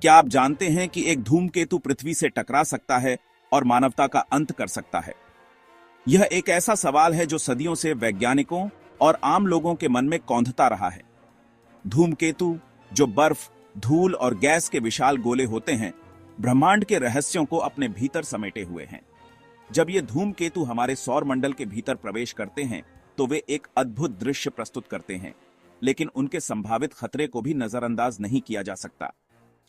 क्या आप जानते हैं कि एक धूमकेतु पृथ्वी से टकरा सकता है और मानवता का अंत कर सकता है? यह एक ऐसा सवाल है जो सदियों से वैज्ञानिकों और आम लोगों के मन में कौंधता रहा है। धूमकेतु, जो बर्फ, धूल और गैस के विशाल गोले होते हैं, ब्रह्मांड के रहस्यों को अपने भीतर समेटे हुए हैं। जब ये धूमकेतु हमारे सौर मंडल के भीतर प्रवेश करते हैं तो वे एक अद्भुत दृश्य प्रस्तुत करते हैं, लेकिन उनके संभावित खतरे को भी नजरअंदाज नहीं किया जा सकता।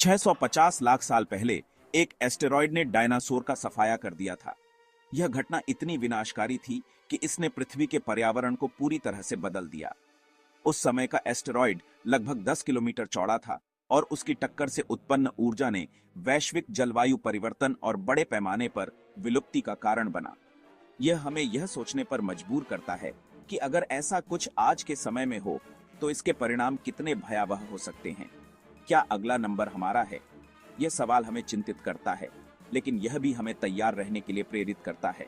650 लाख साल पहले एक एस्टेरॉयड ने डायनासोर का सफाया कर दिया था। यह घटना इतनी विनाशकारी थी कि इसने पृथ्वी के पर्यावरण को पूरी तरह से बदल दिया। उस समय का एस्टेरॉयड लगभग 10 किलोमीटर चौड़ा था और उसकी टक्कर से उत्पन्न ऊर्जा ने वैश्विक जलवायु परिवर्तन और बड़े पैमाने पर विलुप्ति का कारण बना। यह हमें यह सोचने पर मजबूर करता है कि अगर ऐसा कुछ आज के समय में हो तो इसके परिणाम कितने भयावह हो सकते हैं। क्या अगला नंबर हमारा है? यह सवाल हमें चिंतित करता है, लेकिन यह भी हमें तैयार रहने के लिए प्रेरित करता है।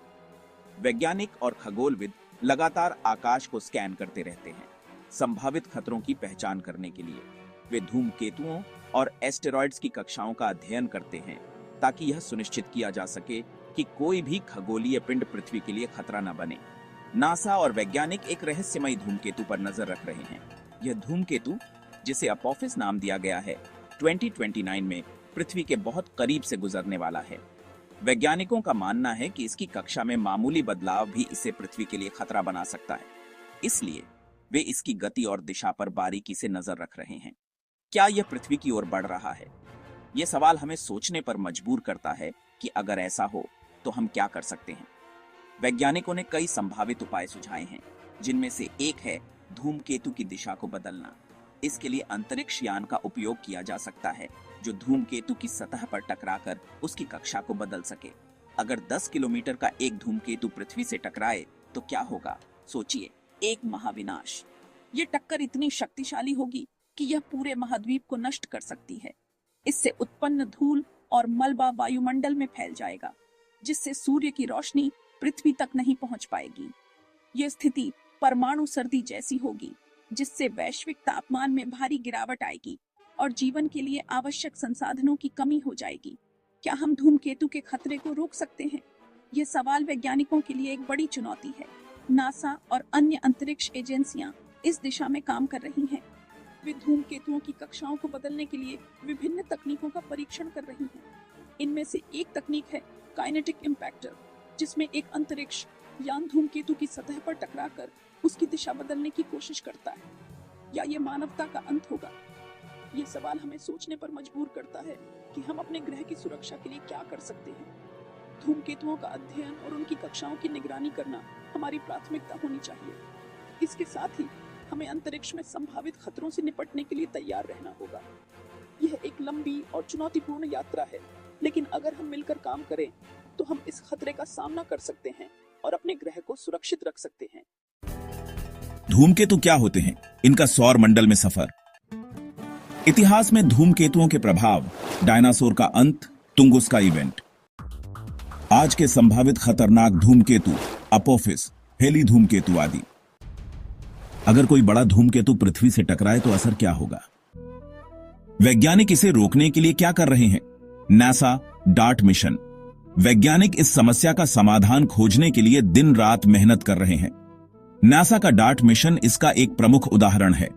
वैज्ञानिक और खगोलविद लगातार आकाश को स्कैन करते रहते हैं, संभावित खतरों की पहचान करने के लिए। वे धूमकेतुओं और एस्टेरॉयड्स की कक्षाओं का अध्ययन करते हैं ताकि यह सुनिश्चित किया जा सके कि कोई भी खगोलीय पिंड पृथ्वी के लिए खतरा न बने। नासा और वैज्ञानिक एक रहस्यमयी धूमकेतु पर नजर रख रहे हैं। यह धूमकेतु, जिसे अपोफिस नाम दिया गया है, 2029 में पृथ्वी के बहुत करीब से गुजरने वाला है। वैज्ञानिकों का मानना है कि इसकी कक्षा में मामूली बदलाव भी इसे पृथ्वी के लिए खतरा बना सकता है, इसलिए वे इसकी गति और दिशा पर बारीकी से नजर रख रहे हैं। क्या यह पृथ्वी की ओर बढ़ रहा है? यह सवाल हमें सोचने पर मजबूर करता है कि अगर ऐसा हो तो हम क्या कर सकते हैं। वैज्ञानिकों ने कई संभावित उपाय सुझाए हैं, जिनमें से एक है धूमकेतु की दिशा को बदलना। इसके लिए अंतरिक्ष यान का उपयोग किया जा सकता है, जो धूमकेतु की सतह पर टकराकर उसकी कक्षा को बदल सके। अगर 10 किलोमीटर का एक धूमकेतु पृथ्वी से टकराए तो क्या होगा? सोचिए, एक महाविनाश। ये टक्कर इतनी शक्तिशाली होगी कि यह पूरे महाद्वीप को नष्ट कर सकती है। इससे उत्पन्न धूल और मलबा वायुमंडल में फैल जाएगा, जिससे सूर्य की रोशनी पृथ्वी तक नहीं पहुंच पाएगी। यह स्थिति परमाणु सर्दी जैसी होगी, जिससे वैश्विक तापमान में भारी गिरावट आएगी और जीवन के लिए आवश्यक संसाधनों की कमी हो जाएगी। क्या हम धूमकेतु के खतरे को रोक सकते हैं? यह सवाल वैज्ञानिकों के लिए एक बड़ी चुनौती है। नासा और अन्य अंतरिक्ष एजेंसियां इस दिशा में काम कर रही हैं। वे धूमकेतुओं की कक्षाओं को बदलने के लिए विभिन्न तकनीकों का परीक्षण कर रही हैं। इनमें से एक तकनीक है काइनेटिक इम्पैक्टर, जिसमें एक अंतरिक्ष यान धूमकेतु की सतह पर टकराकर उसकी दिशा बदलने की कोशिश करता है। या ये मानवता का अंत होगा? ये सवाल हमें सोचने पर मजबूर करता है कि हम अपने ग्रह की सुरक्षा के लिए क्या कर सकते हैं। धूमकेतुओं का अध्ययन और उनकी कक्षाओं की निगरानी करना हमारी प्राथमिकता होनी चाहिए। इसके साथ ही हमें अंतरिक्ष में संभावित खतरों से निपटने के लिए तैयार रहना होगा। यह एक लंबी और चुनौतीपूर्ण यात्रा है, लेकिन अगर हम मिलकर काम करें तो हम इस खतरे का सामना कर सकते हैं और अपने ग्रह को सुरक्षित रख सकते हैं। धूमकेतु क्या होते हैं? इनका सौर मंडल में सफर। इतिहास में धूमकेतुओं के प्रभाव, डायनासोर का अंत, तुंगुस का इवेंट। आज के संभावित खतरनाक धूमकेतु अपोफिस, हेली धूमकेतु आदि। अगर कोई बड़ा धूमकेतु पृथ्वी से टकराए तो असर क्या होगा? वैज्ञानिक इसे रोकने के लिए क्या कर रहे हैं? NASA dart mission. वैज्ञानिक इस समस्या का समाधान खोजने के लिए दिन रात मेहनत कर रहे हैं। नासा का डार्ट मिशन इसका एक प्रमुख उदाहरण है।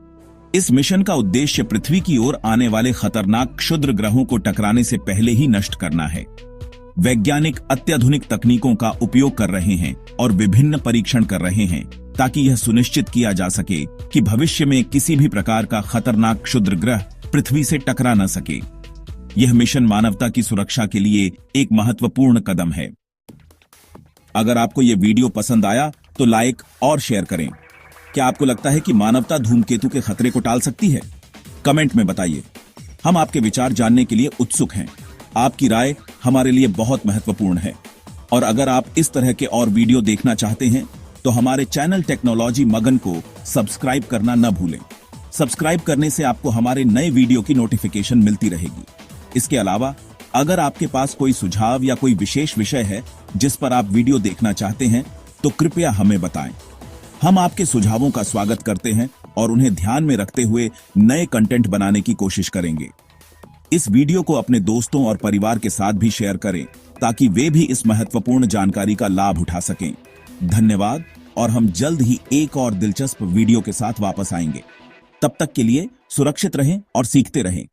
इस मिशन का उद्देश्य पृथ्वी की ओर आने वाले खतरनाक क्षुद्र ग्रहों को टकराने से पहले ही नष्ट करना है। वैज्ञानिक अत्याधुनिक तकनीकों का उपयोग कर रहे हैं और विभिन्न परीक्षण कर रहे हैं ताकि यह सुनिश्चित किया जा सके कि भविष्य में किसी भी प्रकार का खतरनाक क्षुद्र ग्रह पृथ्वी से टकरा न सके। यह मिशन मानवता की सुरक्षा के लिए एक महत्वपूर्ण कदम है। अगर आपको यह वीडियो पसंद आया तो लाइक और शेयर करें। क्या आपको लगता है कि मानवता धूमकेतु के खतरे को टाल सकती है? कमेंट में बताइए। हम आपके विचार जानने के लिए उत्सुक हैं। आपकी राय हमारे लिए बहुत महत्वपूर्ण है। और अगर आप इस तरह के और वीडियो देखना चाहते हैं तो हमारे चैनल टेक्नोलॉजी मगन को सब्सक्राइब करना न भूलें। सब्सक्राइब करने से आपको हमारे नए वीडियो की नोटिफिकेशन मिलती रहेगी। इसके अलावा अगर आपके पास कोई सुझाव या कोई विशेष विषय है जिस पर आप वीडियो देखना चाहते हैं तो कृपया हमें बताएं। हम आपके सुझावों का स्वागत करते हैं और उन्हें ध्यान में रखते हुए नए कंटेंट बनाने की कोशिश करेंगे। इस वीडियो को अपने दोस्तों और परिवार के साथ भी शेयर करें ताकि वे भी इस महत्वपूर्ण जानकारी का लाभ उठा सकें। धन्यवाद और हम जल्द ही एक और दिलचस्प वीडियो के साथ वापस आएंगे। तब तक के लिए सुरक्षित रहें और सीखते रहें।